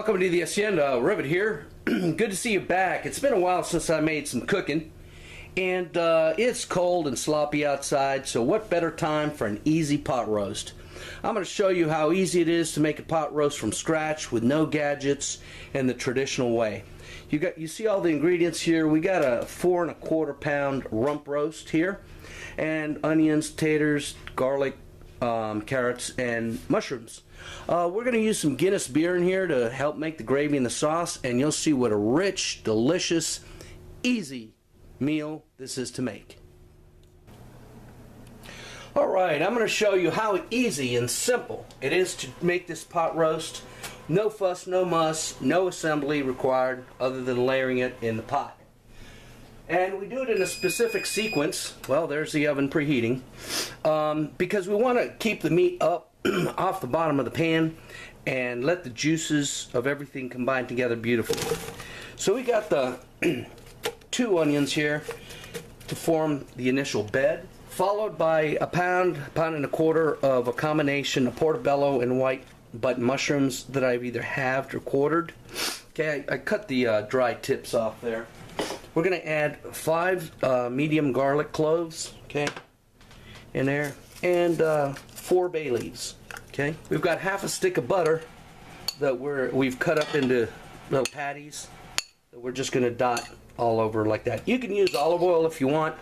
welcome to the Hacienda. Rivet here. Good to see you back. It's been a while since I made some cooking, and it's cold and sloppy outside, so what better time for an easy pot roast? I'm going to show you how easy it is to make a pot roast from scratch with no gadgets and the traditional way. You see all the ingredients here. We got a 4 1/4 pound rump roast here, and onions, taters, garlic, carrots, and mushrooms. We're going to use some Guinness beer in here to help make the gravy and the sauce, and you'll see what a rich, delicious, easy meal this is to make. Alright, I'm going to show you how easy and simple it is to make this pot roast. No fuss, no muss, no assembly required other than layering it in the pot. And we do it in a specific sequence. Well, there's the oven preheating. Because we want to keep the meat up off the bottom of the pan and let the juices of everything combine together beautifully. So we got the 2 onions here to form the initial bed, followed by a pound and a quarter of a combination of portobello and white button mushrooms that I've either halved or quartered. Okay, I cut the dry tips off there. We're going to add 5 medium garlic cloves, okay, in there, and 4 bay leaves. Okay, we've got half a stick of butter that we've cut up into little patties that we're just going to dot all over like that. You can use olive oil if you want,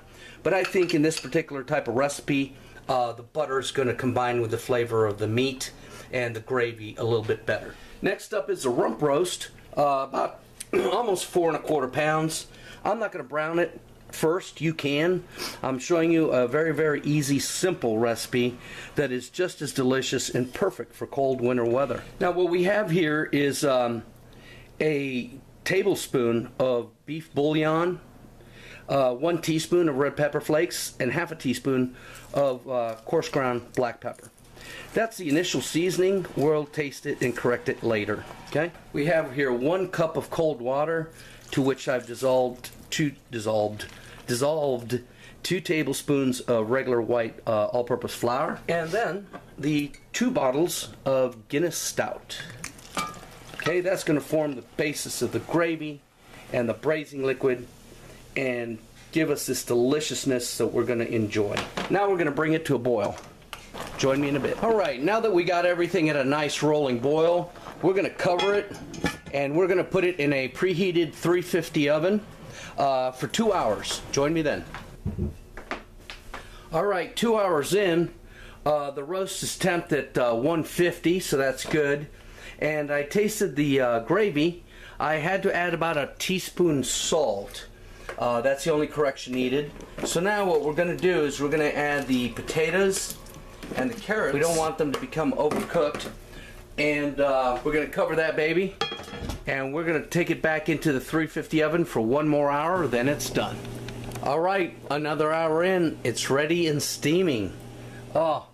but I think in this particular type of recipe, the butter is going to combine with the flavor of the meat and the gravy a little bit better. Next up is the rump roast, about almost 4 1/4 pounds. I'm not going to brown it first. You can. I'm showing you a very, very easy, simple recipe that is just as delicious and perfect for cold winter weather. Now what we have here is a tablespoon of beef bouillon, 1 teaspoon of red pepper flakes, and half a teaspoon of coarse ground black pepper. That's the initial seasoning. We'll taste it and correct it later. Okay? We have here 1 cup of cold water, to which I've dissolved 2 tablespoons of regular white all-purpose flour, and then the 2 bottles of Guinness Stout. Okay, that's going to form the basis of the gravy and the braising liquid and give us this deliciousness that we're going to enjoy. Now we're going to bring it to a boil. Join me in a bit. Alright, now that we got everything at a nice rolling boil, we're going to cover it and we're going to put it in a preheated 350 oven for 2 hours. Join me then. Alright, 2 hours in, the roast is temped at 150, so that's good. And I tasted the gravy. I had to add about a teaspoon salt. That's the only correction needed. So now what we're going to do is we're going to add the potatoes and the carrots. We don't want them to become overcooked. And we're going to cover that baby. And we're going to take it back into the 350 oven for 1 more hour, then it's done. Alright, another hour in, it's ready and steaming. Oh,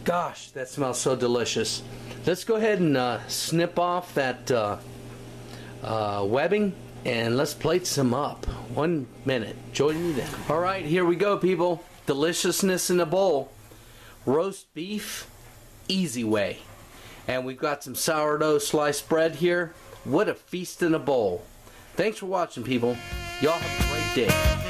gosh, that smells so delicious. Let's go ahead and snip off that webbing and let's plate some up. 1 minute. Join me then. Alright, here we go, people. Deliciousness in a bowl. Roast beef, easy way. And we've got some sourdough sliced bread here. What a feast in a bowl. Thanks for watching, people. Y'all have a great day.